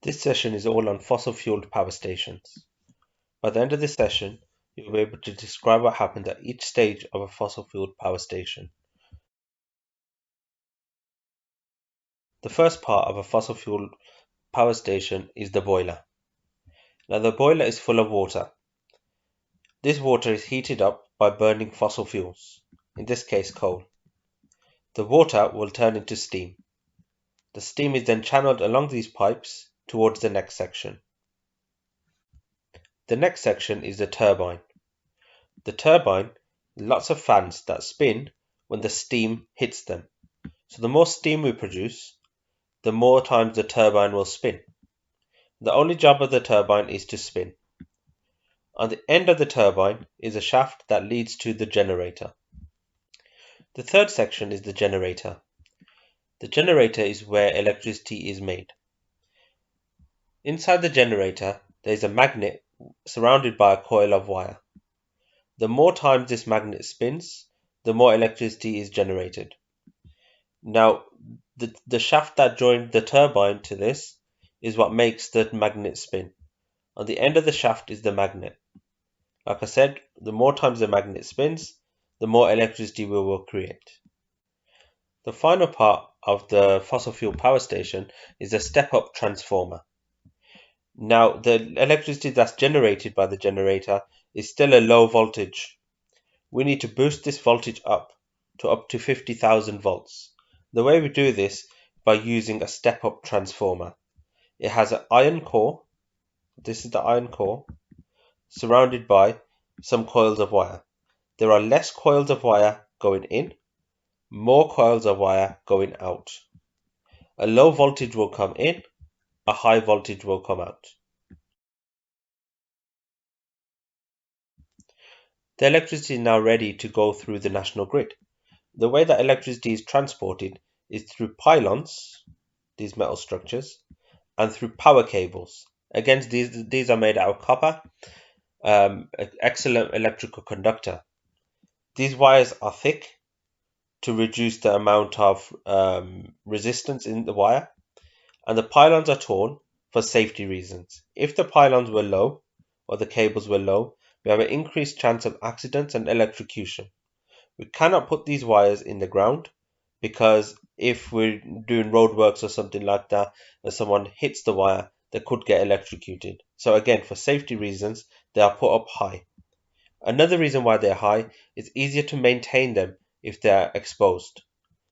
This session is all on fossil-fueled power stations. By the end of this session, you'll be able to describe what happens at each stage of a fossil-fueled power station. The first part of a fossil-fueled power station is the boiler. Now the boiler is full of water. This water is heated up by burning fossil fuels, in this case coal. The water will turn into steam. The steam is then channeled along these pipes towards the next section. The next section is the turbine. The turbine, lots of fans that spin when the steam hits them. So the more steam we produce, the more times the turbine will spin. The only job of the turbine is to spin. On the end of the turbine is a shaft that leads to the generator. The third section is the generator. The generator is where electricity is made. Inside the generator, there is a magnet surrounded by a coil of wire. The more times this magnet spins, the more electricity is generated. Now, the shaft that joined the turbine to this is what makes the magnet spin. On the end of the shaft is the magnet. Like I said, the more times the magnet spins, the more electricity we will create. The final part of the fossil fuel power station is a step-up transformer. Now, the electricity that's generated by the generator is still a low voltage. We need to boost this voltage up to 50,000 volts. The way we do this by using a step-up transformer. It has an iron core. This is the iron core, surrounded by some coils of wire. There are less coils of wire going in, more coils of wire going out. A low voltage will come in, a high voltage will come out. The electricity is now ready to go through the national grid. The way that electricity is transported is through pylons, these metal structures, and through power cables. Again, these are made out of copper, excellent electrical conductor. These wires are thick to reduce the amount of resistance in the wire, and the pylons are tall for safety reasons. If the pylons were low or the cables were low, we have an increased chance of accidents and electrocution. We cannot put these wires in the ground because if we're doing roadworks or something like that and someone hits the wire, they could get electrocuted. So again, for safety reasons, they are put up high. Another reason why they're high is easier to maintain them if they're exposed.